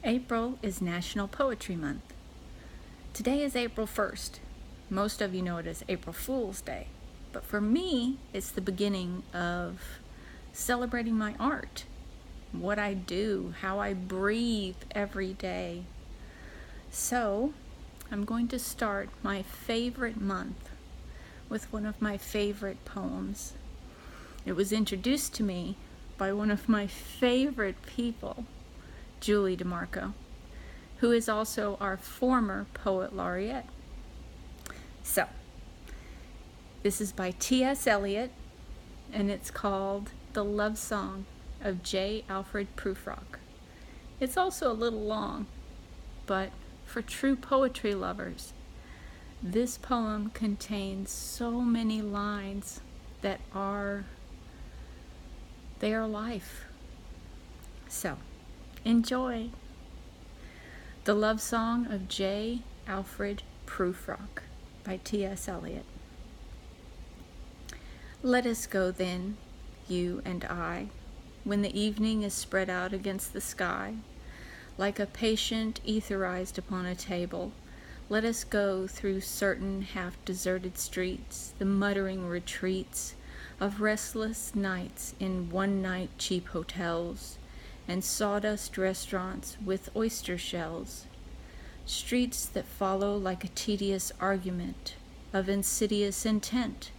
April is National Poetry Month. Today is April 1st. Most of you know it as April Fool's Day. But for me, it's the beginning of celebrating my art, what I do, how I breathe every day. So, I'm going to start my favorite month with one of my favorite poems. It was introduced to me by one of my favorite people, Julie DeMarco, who is also our former poet laureate. So, this is by T.S. Eliot, and it's called The Love Song of J. Alfred Prufrock. It's also a little long, but for true poetry lovers, this poem contains so many lines that are life. So, enjoy. The Love Song of J. Alfred Prufrock by T.S. Eliot. Let us go then, you and I, when the evening is spread out against the sky, like a patient etherized upon a table. Let us go through certain half-deserted streets, the muttering retreats of restless nights in one-night cheap hotels and sawdust restaurants with oyster shells, streets that follow like a tedious argument of insidious intent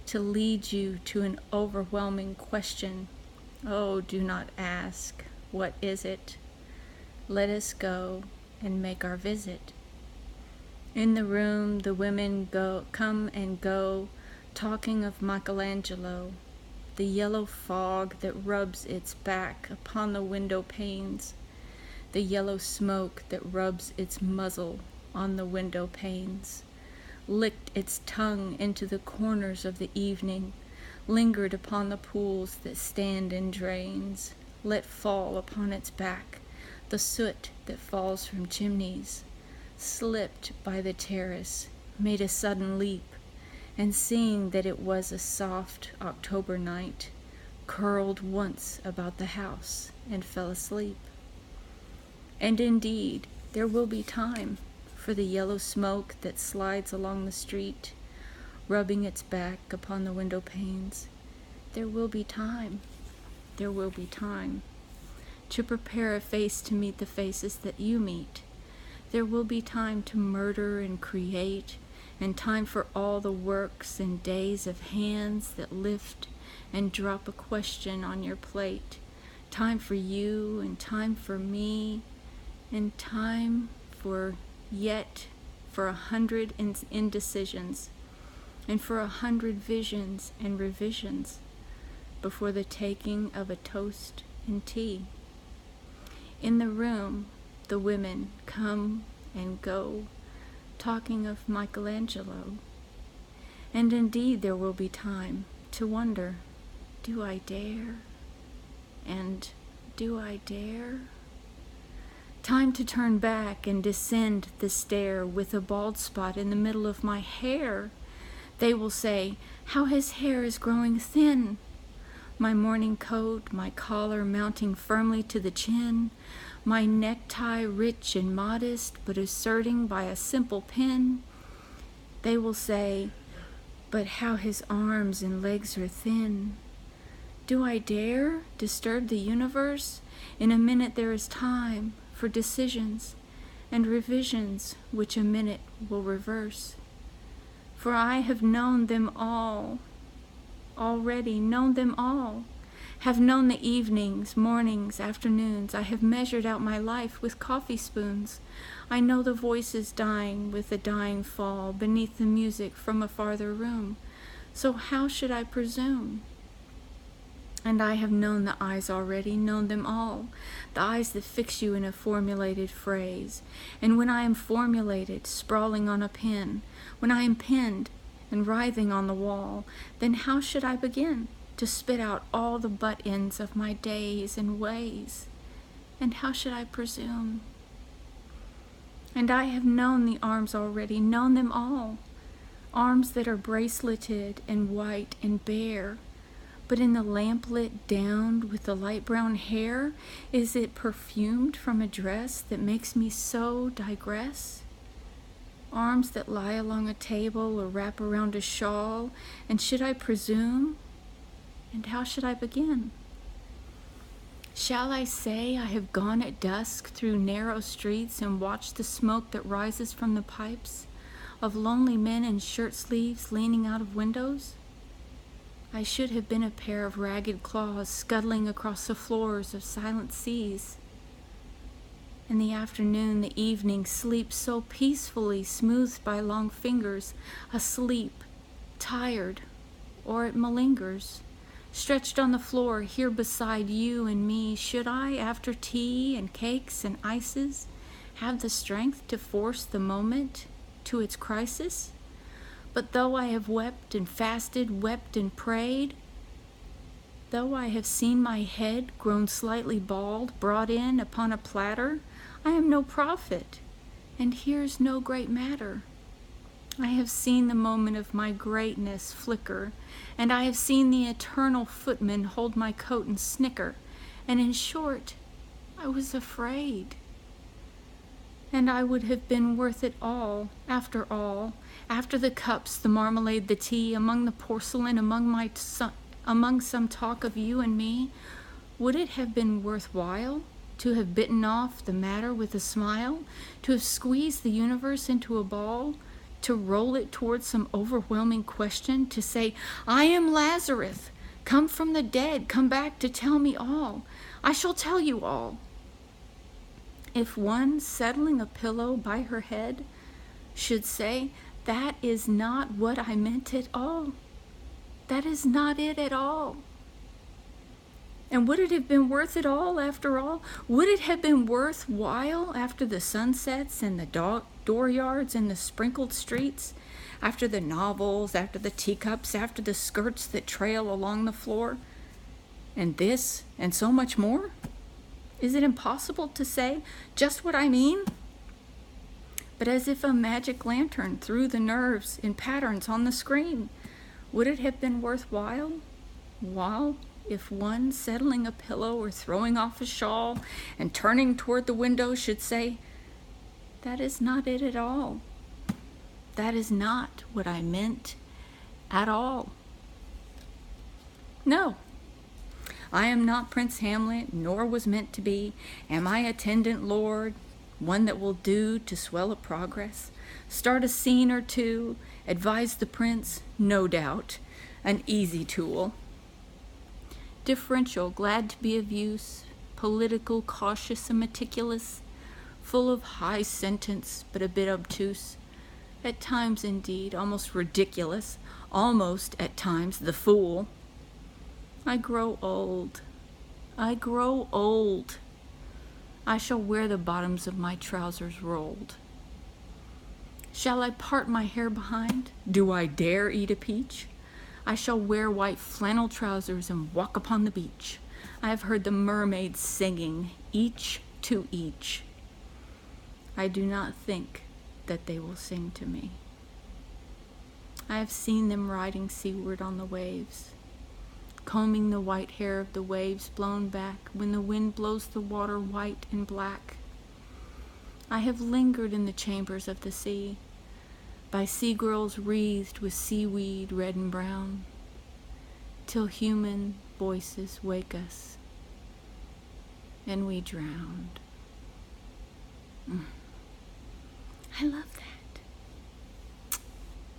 to lead you to an overwhelming question. Oh, do not ask, what is it? Let us go and make our visit. In the room the women come and go, talking of Michelangelo, the yellow fog that rubs its back upon the window panes, the yellow smoke that rubs its muzzle on the window panes, licked its tongue into the corners of the evening, lingered upon the pools that stand in drains, let fall upon its back the soot that falls from chimneys, slipped by the terrace, made a sudden leap, and seeing that it was a soft October night, curled once about the house and fell asleep. And indeed, there will be time for the yellow smoke that slides along the street, rubbing its back upon the window panes. There will be time to prepare a face to meet the faces that you meet. There will be time to murder and create, and time for all the works and days of hands that lift and drop a question on your plate. Time for you and time for me, and time for 100 indecisions, and for 100 visions and revisions before the taking of a toast and tea. In the room, the women come and go, talking of Michelangelo. And indeed there will be time to wonder, do I dare? And do I dare? Time to turn back and descend the stair with a bald spot in the middle of my hair. They will say, how his hair is growing thin. My morning coat, my collar mounting firmly to the chin, my necktie rich and modest, but asserting by a simple pin. They will say, but how his arms and legs are thin. Do I dare disturb the universe? In a minute there is time for decisions and revisions which a minute will reverse. For I have known them all, already known them all, have known the evenings, mornings, afternoons. I have measured out my life with coffee spoons. I know the voices dying with the dying fall beneath the music from a farther room. So how should I presume? And I have known the eyes already, known them all, the eyes that fix you in a formulated phrase. And when I am formulated, sprawling on a pen, when I am penned and writhing on the wall, then how should I begin to spit out all the butt ends of my days and ways? And how should I presume? And I have known the arms already, known them all, arms that are braceleted and white and bare, But in the lamplit downed with the light brown hair, is it perfumed from a dress that makes me so digress? Arms that lie along a table or wrap around a shawl, and should I presume? And how should I begin? Shall I say I have gone at dusk through narrow streets and watched the smoke that rises from the pipes of lonely men in shirt sleeves leaning out of windows? I should have been a pair of ragged claws scuttling across the floors of silent seas. In the afternoon, the evening sleeps so peacefully, smoothed by long fingers, asleep, tired, or it malingers. Stretched on the floor here beside you and me, should I, after tea and cakes and ices, have the strength to force the moment to its crisis? But though I have wept and fasted, wept and prayed, though I have seen my head grown slightly bald, brought in upon a platter, I am no prophet, and here's no great matter. I have seen the moment of my greatness flicker, and I have seen the eternal footman hold my coat and snicker, and in short, I was afraid. And I would have been worth it all, after the cups, the marmalade, the tea, among the porcelain, among some talk of you and me, would it have been worthwhile to have bitten off the matter with a smile, to have squeezed the universe into a ball, to roll it towards some overwhelming question, to say, I am Lazarus, come from the dead, come back to tell me all. I shall tell you all. If one settling a pillow by her head should say, that is not what I meant at all. That is not it at all. And would it have been worth it all after all? Would it have been worthwhile after the sunsets and the dooryards and the sprinkled streets? After the novels, after the teacups, after the skirts that trail along the floor? And this and so much more? Is it impossible to say just what I mean? But as if a magic lantern threw the nerves in patterns on the screen, would it have been worthwhile? While if one settling a pillow or throwing off a shawl and turning toward the window should say, that is not it at all. That is not what I meant at all. No. I am not Prince Hamlet, nor was meant to be. Am I attendant lord, one that will do to swell a progress? Start a scene or two, advise the prince, no doubt, an easy tool. Differential, glad to be of use, political, cautious and meticulous, full of high sentence, but a bit obtuse. At times, indeed, almost ridiculous, almost, at times, the fool. I grow old. I grow old. I shall wear the bottoms of my trousers rolled. Shall I part my hair behind? Do I dare eat a peach? I shall wear white flannel trousers and walk upon the beach. I have heard the mermaids singing, each to each. I do not think that they will sing to me. I have seen them riding seaward on the waves, combing the white hair of the waves blown back when the wind blows the water white and black. I have lingered in the chambers of the sea, by sea girls wreathed with seaweed red and brown, till human voices wake us and we drowned. I love that.